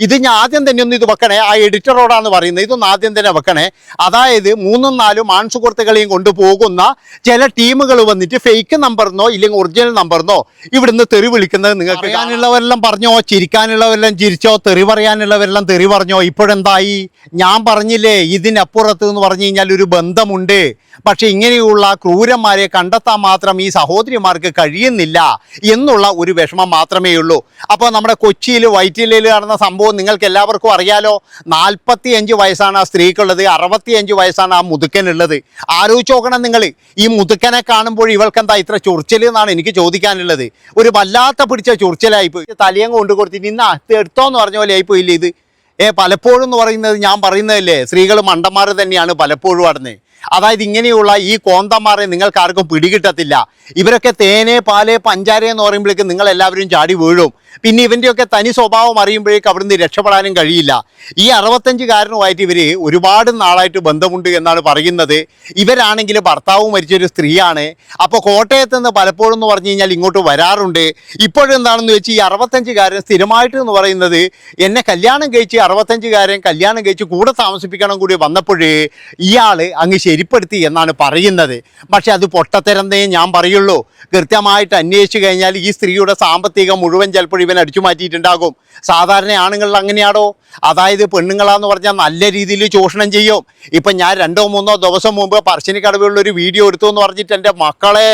ഇത് ഞാൻ ആദ്യം തന്നെ ഒന്ന് ഇത് വെക്കണേ. ആ എഡിറ്ററോടാണ് പറയുന്നത്, ഇതൊന്ന് ആദ്യം തന്നെ വെക്കണേ. അതായത് 3ഉം 4ഉം ആൺസുഹൃത്തുക്കളെയും കൊണ്ടുപോകുന്ന ചില ടീമുകൾ വന്നിട്ട് ഫേക്ക് നമ്പറിനോ ഇല്ലെങ്കിൽ ഒറിജിനൽ നമ്പറിനോ ഇവിടുന്ന് തെറി വിളിക്കുന്നത് നിങ്ങൾക്ക് പറയാനുള്ളവരെല്ലാം പറഞ്ഞോ, ചിരിക്കാനുള്ളവരെല്ലാം ചിരിച്ചോ, തെറി പറയാനുള്ളവരെല്ലാം തെറി പറഞ്ഞോ. ഇപ്പോഴെന്തായി? ഞാൻ പറഞ്ഞില്ലേ, ഇതിനപ്പുറത്ത് എന്ന് പറഞ്ഞു കഴിഞ്ഞാൽ ഒരു ബന്ധമുണ്ട്. പക്ഷെ ഇങ്ങനെയുള്ള ക്രൂരന്മാരെ കണ്ടെത്താൻ മാത്രം ഈ സഹോദരിമാർക്ക് കഴിയുന്നില്ല എന്നുള്ള ഒരു വിഷമം മാത്രമേ ഉള്ളൂ. അപ്പോൾ നമ്മുടെ കൊച്ചിയിൽ വൈറ്റിലയിൽ നടന്ന സംഭവം നിങ്ങൾക്ക് എല്ലാവർക്കും അറിയാലോ. 45 വയസ്സാണ് ആ സ്ത്രീക്കുള്ളത്, 65 വയസ്സാണ് ആ മുതുക്കനുള്ളത്. ആലോചിച്ച് നോക്കണം നിങ്ങൾ. ഈ മുതുക്കനെ കാണുമ്പോൾ ഇവൾക്കെന്താ ഇത്ര ചൊറിച്ചൽ എന്നാണ് എനിക്ക് ചോദിക്കാനുള്ളത്. ഒരു വല്ലാത്ത പിടിച്ച ചൊറിച്ചലായിപ്പോയി. തലയങ്ങ് കൊണ്ടു കൊടുത്തിട്ട് ഇന്ന് എടുത്തോന്ന് പറഞ്ഞ പോലെ ആയിപ്പോയില്ലേ ഇത്. പലപ്പോഴും എന്ന് പറയുന്നത് ഞാൻ പറയുന്നതല്ലേ, സ്ത്രീകൾ മണ്ടന്മാർ തന്നെയാണ് പലപ്പോഴും നടന്നത്. അതായത് ഇങ്ങനെയുള്ള ഈ കോന്തന്മാരെ നിങ്ങൾക്ക് ആർക്കും പിടികിട്ടത്തില്ല. ഇവരൊക്കെ തേനെ പാല് പഞ്ചാര എന്ന് പറയുമ്പോഴേക്കും നിങ്ങൾ എല്ലാവരും ചാടി വീഴും. പിന്നെ ഇവൻ്റെയൊക്കെ തനി സ്വഭാവം അറിയുമ്പോഴേക്കും അവിടുന്ന് രക്ഷപ്പെടാനും കഴിയില്ല. ഈ 65കാരനുമായിട്ട് ഇവർ ഒരുപാട് നാളായിട്ട് ബന്ധമുണ്ട് എന്നാണ് പറയുന്നത്. ഇവരാണെങ്കിൽ ഭർത്താവ് മരിച്ചൊരു സ്ത്രീയാണ്. അപ്പോൾ കോട്ടയത്ത് നിന്ന് പലപ്പോഴും എന്ന് പറഞ്ഞു കഴിഞ്ഞാൽ ഇങ്ങോട്ട് വരാറുണ്ട്. ഇപ്പോഴെന്താണെന്ന് വെച്ച് ഈ 65കാരൻ സ്ഥിരമായിട്ട് എന്ന് പറയുന്നത് എന്നെ കല്യാണം കഴിച്ച് 65കാരൻ കല്യാണം കഴിച്ച് കൂടെ താമസിപ്പിക്കണം കൂടി വന്നപ്പോഴേ ഇയാൾ അങ്ങ് ശരിപ്പെടുത്തി എന്നാണ് പറയുന്നത്. പക്ഷെ അത് പൊട്ടത്തരന്നേ ഞാൻ പറയുള്ളൂ. കൃത്യമായിട്ട് അന്വേഷിച്ച് കഴിഞ്ഞാൽ ഈ സ്ത്രീയുടെ സാമ്പത്തികം മുഴുവൻ ചിലപ്പോൾ ഇവൻ അടിച്ചു മാറ്റിയിട്ടുണ്ടാകും. സാധാരണ ആണുങ്ങളിൽ അങ്ങനെയാണോ? അതായത് പെണ്ണുങ്ങളാന്ന് പറഞ്ഞാൽ നല്ല രീതിയിൽ ചൂഷണം ചെയ്യും. ഇപ്പം ഞാൻ 2-3 ദിവസം മുമ്പ് പറശ്ശിനിക്കടവിലുള്ളൊരു വീഡിയോ എടുത്തു എന്ന് പറഞ്ഞിട്ട് എൻ്റെ മക്കളെ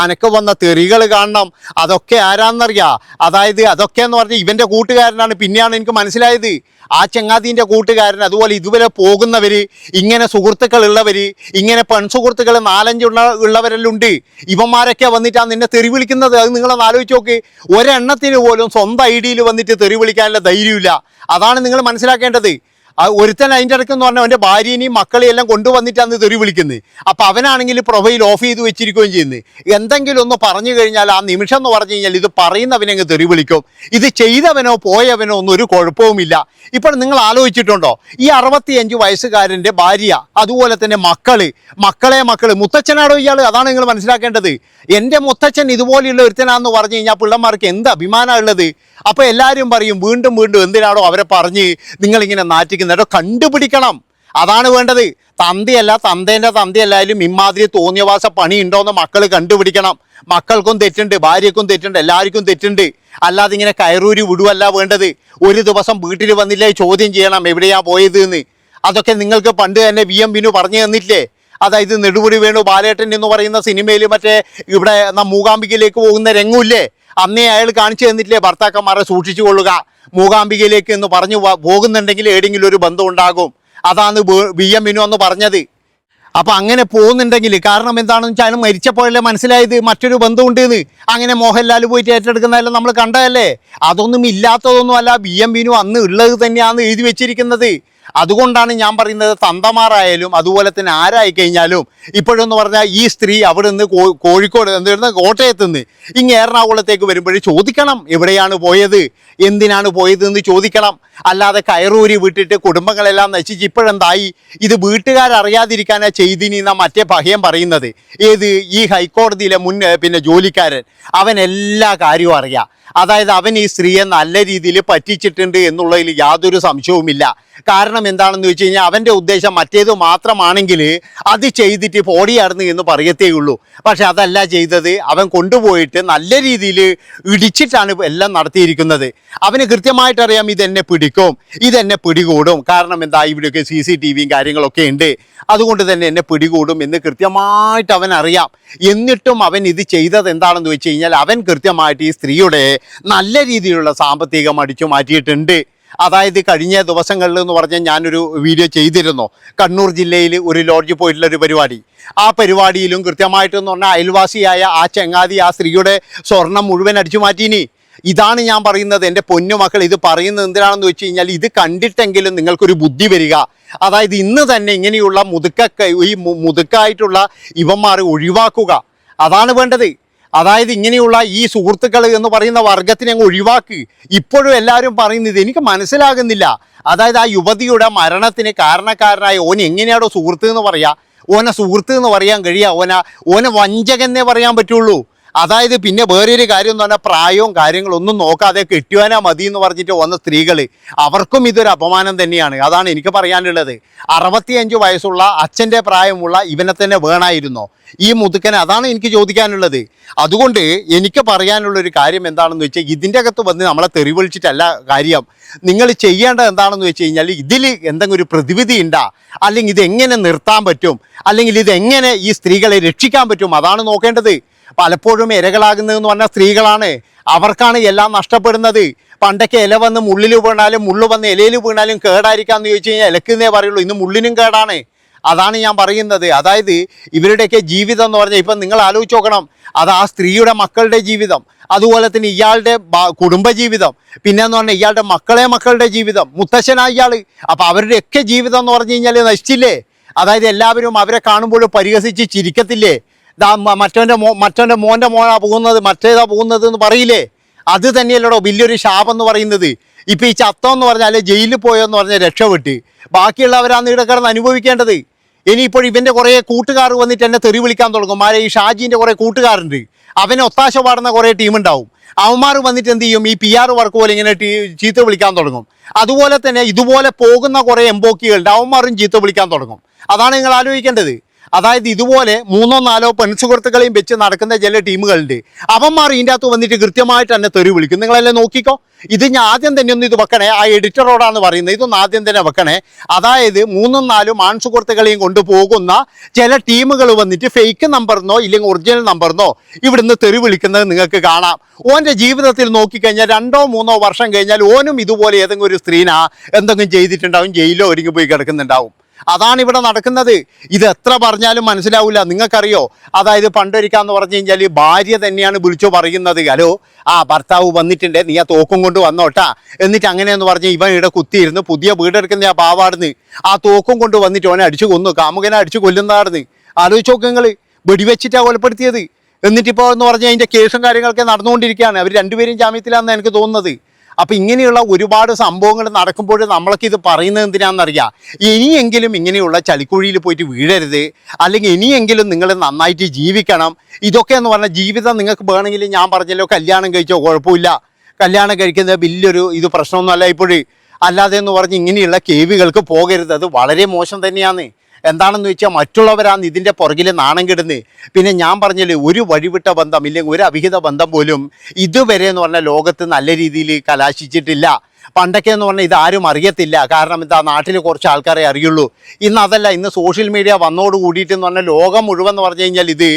അനക്ക് വന്ന തെറികൾ കാണണം. അതൊക്കെ ആരാന്നറിയാം? അതായത് അതൊക്കെ എന്ന് പറഞ്ഞാൽ ഇവൻ്റെ കൂട്ടുകാരനാണ്. പിന്നെയാണ് എനിക്ക് മനസ്സിലായത് ആ ചങ്ങാതിൻ്റെ കൂട്ടുകാരൻ. അതുപോലെ ഇതുവരെ പോകുന്നവർ, ഇങ്ങനെ സുഹൃത്തുക്കൾ ഉള്ളവർ, ഇങ്ങനെ പെൺസുഹൃത്തുക്കൾ 4-5 ഉള്ളവരെല്ലാം ഉണ്ട്. ഇവന്മാരൊക്കെ വന്നിട്ടാണ് നിന്നെ തെറി വിളിക്കുന്നത്. അത് നിങ്ങളൊന്ന് ആലോചിച്ച് നോക്ക്. ഒരെണ്ണത്തിന് പോലും സ്വന്തം ഐഡിയയിൽ വന്നിട്ട് തെറി വിളിക്കാനുള്ള ധൈര്യമില്ല. അതാണ് നിങ്ങൾ മനസ്സിലാക്കേണ്ടത്. ഒരുത്തൻ അതിൻ്റെ ഇടയ്ക്കെന്ന് പറഞ്ഞാൽ അവൻ്റെ ഭാര്യനെയും മക്കളെയും എല്ലാം കൊണ്ടുവന്നിട്ടാണ് തെറി വിളിക്കുന്നത്. അപ്പം അവനാണെങ്കിൽ പ്രൊഫൈൽ ഓഫ് ചെയ്ത് വെച്ചിരിക്കുകയും ചെയ്യുന്നത്. എന്തെങ്കിലും ഒന്ന് പറഞ്ഞു കഴിഞ്ഞാൽ ആ നിമിഷം എന്ന് പറഞ്ഞു കഴിഞ്ഞാൽ ഇത് പറയുന്നവനങ്ങ് തെറി വിളിക്കും. ഇത് ചെയ്തവനോ പോയവനോ ഒന്നും ഒരു കുഴപ്പവുമില്ല. ഇപ്പോൾ നിങ്ങൾ ആലോചിച്ചിട്ടുണ്ടോ? ഈ 65 വയസ്സുകാരൻ്റെ ഭാര്യ, അതുപോലെ തന്നെ മക്കള് മുത്തച്ഛനാണോ ഇയാൾ? അതാണ് നിങ്ങൾ മനസ്സിലാക്കേണ്ടത്. എൻ്റെ മുത്തച്ഛൻ ഇതുപോലെയുള്ള ഒരുത്തനാന്ന് പറഞ്ഞു കഴിഞ്ഞാൽ പിള്ളമാർക്ക് എന്ത് അഭിമാനമാണ് ഉള്ളത്? അപ്പോൾ എല്ലാവരും പറയും വീണ്ടും എന്തിനാണോ അവരെ പറഞ്ഞ് നിങ്ങളിങ്ങനെ നാറ്റിക്കുന്നതോ? കണ്ടുപിടിക്കണം, അതാണ് വേണ്ടത്. തന്തയല്ല, തന്തേൻ്റെ തന്തയല്ലായാലും ഇമാതിരി തോന്നിയവാസ പണി ഉണ്ടോയെന്ന് മക്കൾ കണ്ടുപിടിക്കണം. മക്കൾക്കും തെറ്റുണ്ട്, ഭാര്യക്കും തെറ്റുണ്ട്, എല്ലാവർക്കും തെറ്റുണ്ട്. അല്ലാതെ ഇങ്ങനെ കയറൂരി വിടുവല്ല വേണ്ടത്. ഒരു ദിവസം വീട്ടിൽ വന്നില്ലേ ചോദ്യം ചെയ്യണം എവിടെയാ പോയത് എന്ന്. അതൊക്കെ നിങ്ങൾക്ക് പണ്ട് തന്നെ VM ബിനു പറഞ്ഞു തന്നില്ലേ? അതായത് നെടുമുടി വേണു ബാലേട്ടൻ എന്ന് പറയുന്ന സിനിമയിൽ മറ്റേ ഇവിടെ മൂകാംബികയിലേക്ക് പോകുന്ന രംഗമില്ലേ, അന്നേ അയാൾ കാണിച്ചു തന്നിട്ടില്ലേ ഭർത്താക്കന്മാരെ സൂക്ഷിച്ചു കൊള്ളുക, മൂകാംബികയിലേക്ക് എന്ന് പറഞ്ഞു പോകുന്നുണ്ടെങ്കിൽ ഏതെങ്കിലും ഒരു ബന്ധം ഉണ്ടാകും. അതാണ് VM ബിനു എന്ന് പറഞ്ഞത്. അപ്പം അങ്ങനെ പോകുന്നുണ്ടെങ്കിൽ കാരണം എന്താണെന്ന് വെച്ചാൽ മരിച്ചപ്പോഴല്ലേ മനസ്സിലായത് മറ്റൊരു ബന്ധമുണ്ട് എന്ന്. അങ്ങനെ മോഹൻലാൽ പോയിട്ട് ഏറ്റെടുക്കുന്നതെല്ലാം നമ്മൾ കണ്ടതല്ലേ. അതൊന്നും ഇല്ലാത്തതൊന്നും അല്ല, VM ബിനു അന്ന് ഉള്ളത് തന്നെയാണ് എഴുതി വെച്ചിരിക്കുന്നത്. അതുകൊണ്ടാണ് ഞാൻ പറയുന്നത്, തന്തമാരായാലും അതുപോലെ തന്നെ ആരായി കഴിഞ്ഞാലും ഇപ്പോഴെന്ന് പറഞ്ഞാൽ ഈ സ്ത്രീ അവിടെ നിന്ന് കോഴിക്കോട് എന്തായിരുന്നു കോട്ടയത്ത് നിന്ന് ഇങ്ങ് എറണാകുളത്തേക്ക് വരുമ്പോഴേ ചോദിക്കണം എവിടെയാണ് പോയത്, എന്തിനാണ് പോയത് എന്ന് ചോദിക്കണം. അല്ലാതെ കയറൂരി വിട്ടിട്ട് കുടുംബങ്ങളെല്ലാം നശിച്ച് ഇപ്പോഴെന്തായി? ഇത് വീട്ടുകാരറിയാതിരിക്കാനാ ചെയ്തിനിന്ന മറ്റേ പഹയം പറയുന്നത്. ഏത് ഈ ഹൈക്കോടതിയിലെ പിന്നെ ജോലിക്കാരൻ, അവൻ എല്ലാ കാര്യവും അറിയാം. അതായത് അവൻ ഈ സ്ത്രീയെ നല്ല രീതിയിൽ പറ്റിച്ചിട്ടുണ്ട് എന്നുള്ളതിൽ യാതൊരു സംശയവുമില്ല. കാരണം എന്താണെന്ന് വെച്ച് കഴിഞ്ഞാൽ അവൻ്റെ ഉദ്ദേശം മറ്റേത് മാത്രമാണെങ്കിൽ അത് ചെയ്തിട്ട് പോടിയായിരുന്നു എന്ന് പറയത്തേ ഉള്ളൂ. പക്ഷെ അതല്ല ചെയ്തത്. അവൻ കൊണ്ടുപോയിട്ട് നല്ല രീതിയിൽ ഇടിച്ചിട്ടാണ് എല്ലാം നടത്തിയിരിക്കുന്നത്. അവന് കൃത്യമായിട്ടറിയാം ഇതെന്നെ പിടിക്കും, ഇതെന്നെ പിടികൂടും. കാരണം എന്താ, ഇവിടെയൊക്കെ CCTVയും കാര്യങ്ങളൊക്കെ ഉണ്ട്, അതുകൊണ്ട് തന്നെ എന്നെ പിടികൂടും എന്ന് കൃത്യമായിട്ട് അവൻ അറിയാം. എന്നിട്ടും അവൻ ഇത് ചെയ്തത് എന്താണെന്ന് വെച്ച് കഴിഞ്ഞാൽ അവൻ കൃത്യമായിട്ട് ഈ സ്ത്രീയുടെ നല്ല രീതിയിലുള്ള സാമ്പത്തികം അടിച്ചു മാറ്റിയിട്ടുണ്ട്. അതായത് കഴിഞ്ഞ ദിവസങ്ങളിൽ എന്ന് പറഞ്ഞാൽ ഞാനൊരു വീഡിയോ ചെയ്തിരുന്നു. കണ്ണൂർ ജില്ലയിൽ ഒരു ലോഡ്ജിൽ പോയിട്ടുള്ളൊരു പരിപാടി. ആ പരിപാടിയിലും കൃത്യമായിട്ടെന്ന് പറഞ്ഞാൽ അയൽവാസിയായ ആ ചങ്ങാതി ആ സ്ത്രീയുടെ സ്വർണം മുഴുവൻ അടിച്ചു മാറ്റീനി. ഇതാണ് ഞാൻ പറയുന്നത് എൻ്റെ പൊന്നുമക്കൾ. ഇത് പറയുന്നത് എന്തിനാണെന്ന് വെച്ച് കഴിഞ്ഞാൽ ഇത് കണ്ടിട്ടെങ്കിലും നിങ്ങൾക്കൊരു ബുദ്ധി വരിക. അതായത് ഇന്ന് തന്നെ ഇങ്ങനെയുള്ള മുതുക്കായിട്ടുള്ള ഇവന്മാരെ ഒഴിവാക്കുക, അതാണ് വേണ്ടത്. അതായത് ഇങ്ങനെയുള്ള ഈ സുഹൃത്തുക്കൾ എന്ന് പറയുന്ന വർഗത്തിനെ അങ്ങ് ഒഴിവാക്കി. ഇപ്പോഴും എല്ലാവരും പറയുന്നത് എനിക്ക് മനസ്സിലാകുന്നില്ല. അതായത് ആ യുവതിയുടെ മരണത്തിന് കാരണക്കാരനായ ഓൻ എങ്ങനെയാണോ സുഹൃത്ത് എന്ന് പറയാ? ഓനെ സുഹൃത്ത് എന്ന് പറയാൻ കഴിയുക? ഓനെ വഞ്ചകന്നേ പറയാൻ പറ്റുള്ളൂ. അതായത് പിന്നെ വേറൊരു കാര്യം എന്ന് പറഞ്ഞാൽ പ്രായവും കാര്യങ്ങളൊന്നും നോക്കാതെ കെട്ടുവാനാ മതി എന്ന് പറഞ്ഞിട്ട് വന്ന സ്ത്രീകൾ, അവർക്കും ഇതൊരു അപമാനം തന്നെയാണ്. അതാണ് എനിക്ക് പറയാനുള്ളത്. 65 വയസ്സുള്ള അച്ഛൻ്റെ പ്രായമുള്ള ഇവനെ തന്നെ വേണമായിരുന്നോ ഈ മുതുക്കനെ? അതാണ് എനിക്ക് ചോദിക്കാനുള്ളത്. അതുകൊണ്ട് എനിക്ക് പറയാനുള്ളൊരു കാര്യം എന്താണെന്ന് വെച്ചാൽ, ഇതിൻ്റെ അകത്ത് വന്ന് നമ്മളെ തെറി വിളിച്ചിട്ടല്ല കാര്യം. നിങ്ങൾ ചെയ്യേണ്ടത് എന്താണെന്ന് വെച്ച് കഴിഞ്ഞാൽ, ഇതിൽ എന്തെങ്കിലും ഒരു പ്രതിവിധി ഉണ്ടാ, അല്ലെങ്കിൽ ഇതെങ്ങനെ നിർത്താൻ പറ്റും, അല്ലെങ്കിൽ ഇതെങ്ങനെ ഈ സ്ത്രീകളെ രക്ഷിക്കാൻ പറ്റും, അതാണ് നോക്കേണ്ടത്. പലപ്പോഴും ഇരകളാകുന്നതെന്ന് പറഞ്ഞാൽ സ്ത്രീകളാണ്. അവർക്കാണ് എല്ലാം നഷ്ടപ്പെടുന്നത്. പണ്ടൊക്കെ ഇല വന്ന് മുള്ളിൽ വീണാലും മുള്ളു വന്ന് ഇലയിൽ വീണാലും കേടായിരിക്കാമെന്ന് ചോദിച്ചു കഴിഞ്ഞാൽ ഇലക്കുന്നേ പറയുള്ളൂ. ഇന്ന് മുള്ളിനും കേടാണ്. അതാണ് ഞാൻ പറയുന്നത്. അതായത് ഇവരുടെയൊക്കെ ജീവിതം എന്ന് പറഞ്ഞാൽ ഇപ്പം നിങ്ങൾ ആലോചിച്ച് നോക്കണം. അത് ആ സ്ത്രീയുടെ മക്കളുടെ ജീവിതം, അതുപോലെ തന്നെ ഇയാളുടെ കുടുംബജീവിതം, പിന്നെന്ന് പറഞ്ഞാൽ ഇയാളുടെ മക്കളുടെ ജീവിതം, മുത്തശ്ശനായ ഇയാൾ. അപ്പം അവരുടെയൊക്കെ ജീവിതം എന്ന് പറഞ്ഞു കഴിഞ്ഞാൽ നശിച്ചില്ലേ? അതായത് എല്ലാവരും അവരെ കാണുമ്പോഴും പരിഹസിച്ച് ചിരിക്കത്തില്ലേ? മറ്റവൻ്റെ മോൻ്റെ മോനാ പോകുന്നത്, മറ്റേതാ പോകുന്നത് എന്ന് പറയില്ലേ? അത് തന്നെയല്ലടോ വലിയൊരു ശാപം എന്ന് പറയുന്നത്. ഇപ്പം ഈ ചത്തോന്ന് പറഞ്ഞാൽ ജയിലിൽ പോയോന്ന് പറഞ്ഞാൽ രക്ഷപ്പെട്ട്, ബാക്കിയുള്ളവരാണ് ഇവിടെ കിടന്ന് അനുഭവിക്കേണ്ടത്. ഇനിയിപ്പോൾ ഇവൻ്റെ കുറേ കൂട്ടുകാർ വന്നിട്ട് എന്നെ തെറി വിളിക്കാൻ തുടങ്ങും. ഈ ഷാജീൻ്റെ കുറേ കൂട്ടുകാരുണ്ട്, അവനെ ഒത്താശ പാടുന്ന കുറേ ടീമുണ്ടാവും. അവന്മാർ വന്നിട്ട് എന്ത് ചെയ്യും? ഈ PR വർക്ക് പോലെ ഇങ്ങനെ ചീത്ത വിളിക്കാൻ തുടങ്ങും. അതുപോലെ തന്നെ ഇതുപോലെ പോകുന്ന കുറേ എംബോക്കികളുണ്ട്, അവന്മാരും ചീത്ത വിളിക്കാൻ തുടങ്ങും. അതാണ് നിങ്ങൾ ആലോചിക്കേണ്ടത്. അതായത് ഇതുപോലെ 3-4 പെൺസുഹൃത്തുക്കളെയും വെച്ച് നടക്കുന്ന ചില ടീമുകളുണ്ട്. അവന്മാർ ഇതിൻ്റെ അകത്ത് വന്നിട്ട് കൃത്യമായിട്ട് തന്നെ തെറി വിളിക്കും. നിങ്ങളെല്ലാം നോക്കിക്കോ. ഇത് ഞാൻ ആദ്യം തന്നെ ഒന്ന് ഇത് വെക്കണേ, ആ എഡിറ്ററോടാണ് പറയുന്നത്, ഇതൊന്ന് ആദ്യം തന്നെ വെക്കണേ. അതായത് 3-4 ആൺസുഹൃത്തുക്കളെയും കൊണ്ടുപോകുന്ന ചില ടീമുകൾ വന്നിട്ട് ഫേക്ക് നമ്പറിനോ ഇല്ലെങ്കിൽ ഒറിജിനൽ നമ്പറിനോ ഇവിടുന്ന് തെറി വിളിക്കുന്നത് നിങ്ങൾക്ക് കാണാം. ഓൻ്റെ ജീവിതത്തിൽ നോക്കിക്കഴിഞ്ഞാൽ 2-3 വർഷം കഴിഞ്ഞാൽ ഓനും ഇതുപോലെ ഏതെങ്കിലും ഒരു സ്ത്രീനാ എന്തെങ്കിലും ചെയ്തിട്ടുണ്ടാവും, ജയിലിലോ ഒരുങ്ങി പോയി കിടക്കുന്നുണ്ടാവും. അതാണ് ഇവിടെ നടക്കുന്നത്. ഇത് എത്ര പറഞ്ഞാലും മനസ്സിലാവില്ല. നിങ്ങൾക്കറിയോ, അതായത് പണ്ടൊരിക്കാന്ന് പറഞ്ഞു കഴിഞ്ഞാൽ ഭാര്യ തന്നെയാണ് വിളിച്ചു പറയുന്നത്, ഹലോ ഭർത്താവ് വന്നിട്ടുണ്ട്, നീ ആ തോക്കും കൊണ്ട് വന്നോട്ടാ. എന്നിട്ട് അങ്ങനെയെന്ന് പറഞ്ഞ് ഇവൻ ഇവിടെ കുത്തിയിരുന്ന് പുതിയ വീടെടുക്കുന്ന ആ പാവാടുന്ന് ആ തോക്കും കൊണ്ട് വന്നിട്ട് ഓനെ അടിച്ചു കൊന്നു, കാമുകനെ അടിച്ചു കൊല്ലുന്നതാടുന്ന്. ആലോചിച്ച് നോക്ക് നിങ്ങൾ, വെടിവെച്ചിട്ടാണ് കൊലപ്പെടുത്തിയത്. എന്നിട്ടിപ്പോൾ എന്ന് പറഞ്ഞാൽ അതിൻ്റെ കേസും കാര്യങ്ങളൊക്കെ നടന്നുകൊണ്ടിരിക്കുകയാണ്. അവർ രണ്ടുപേരും ജാമ്യത്തിലാണെന്ന് എനിക്ക് തോന്നുന്നത്. അപ്പം ഇങ്ങനെയുള്ള ഒരുപാട് സംഭവങ്ങൾ നടക്കുമ്പോൾ നമ്മളൊക്കെ ഇത് പറയുന്നത് എന്തിനാണെന്നറിയാം. ഇനിയെങ്കിലും ഇങ്ങനെയുള്ള ചളിക്കുഴിയിൽ പോയിട്ട് വീഴരുത്, അല്ലെങ്കിൽ ഇനിയെങ്കിലും നിങ്ങൾ നന്നായിട്ട് ജീവിക്കണം. ഇതൊക്കെ എന്ന് പറഞ്ഞാൽ ജീവിതം നിങ്ങൾക്ക് വേണമെങ്കിൽ ഞാൻ പറഞ്ഞല്ലോ കല്യാണം കഴിച്ചോ കുഴപ്പമില്ല, കല്യാണം കഴിക്കുന്നത് വലിയൊരു ഇത് പ്രശ്നമൊന്നുമല്ല ഇപ്പോഴും. അല്ലാതെ എന്ന് പറഞ്ഞ് ഇങ്ങനെയുള്ള കേവികൾക്ക് പോകരുത്, അത് വളരെ മോശം തന്നെയാണ്. എന്താണെന്ന് വെച്ചാൽ മറ്റുള്ളവരാണ് ഇതിൻ്റെ പുറകിൽ നാണം കെടുന്നത്. പിന്നെ ഞാൻ പറഞ്ഞില്ലേ, ഒരു വഴിവിട്ട ബന്ധം ഇല്ലെങ്കിൽ ഒരു അവിഹിത ബന്ധം പോലും ഇതുവരെ എന്ന് പറഞ്ഞാൽ ലോകത്ത് നല്ല രീതിയിൽ കലാശിച്ചിട്ടില്ല. പണ്ടൊക്കെ എന്ന് പറഞ്ഞാൽ ഇതാരും അറിയത്തില്ല. കാരണം എന്താ, നാട്ടിൽ കുറച്ച് ആൾക്കാരെ അറിയുള്ളൂ. ഇന്ന് അതല്ല, ഇന്ന് സോഷ്യൽ മീഡിയ വന്നോട് കൂടിയിട്ട് എന്ന് പറഞ്ഞാൽ ലോകം മുഴുവൻ എന്ന് പറഞ്ഞു കഴിഞ്ഞാൽ ഇത്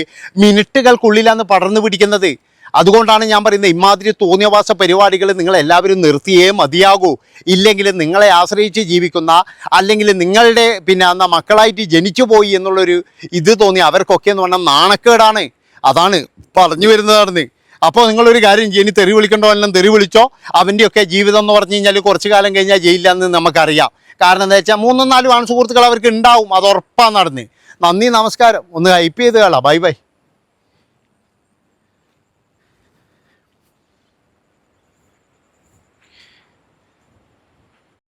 മിനിറ്റുകൾക്കുള്ളിലാണ് പടർന്നു പിടിക്കുന്നത്. അതുകൊണ്ടാണ് ഞാൻ പറയുന്നത്, ഇമാതിരി തോന്നിയവാസ പരിപാടികൾ നിങ്ങൾ എല്ലാവരും നിർത്തിയേ മതിയാകൂ. ഇല്ലെങ്കിൽ നിങ്ങളെ ആശ്രയിച്ച് ജീവിക്കുന്ന, അല്ലെങ്കിൽ നിങ്ങളുടെ പിന്നെ മക്കളായിട്ട് ജനിച്ചു പോയി എന്നുള്ളൊരു ഇത് തോന്നി അവർക്കൊക്കെ എന്ന് പറഞ്ഞാൽ നാണക്കേടാണ്. അതാണ് പറഞ്ഞു വരുന്നതാണ്. അപ്പോൾ നിങ്ങളൊരു കാര്യം ചെയ്യും, ഇനി തെറി വിളിക്കണ്ടോ എല്ലാം തെറി വിളിച്ചോ. അവൻ്റെയൊക്കെ ജീവിതം എന്ന് പറഞ്ഞു കഴിഞ്ഞാൽ കുറച്ച് കാലം കഴിഞ്ഞാൽ ജയിലിലാന്ന് നമുക്കറിയാം. കാരണം എന്താ വെച്ചാൽ 3-4 ആൺസുഹൃത്തുക്കൾ അവർക്ക് ഉണ്ടാവും, അത് ഉറപ്പാണ് നടന്ന്. നന്ദി, നമസ്കാരം. ഒന്ന് ഹൈപ്പ് ചെയ്ത് കളാം. Bye bye.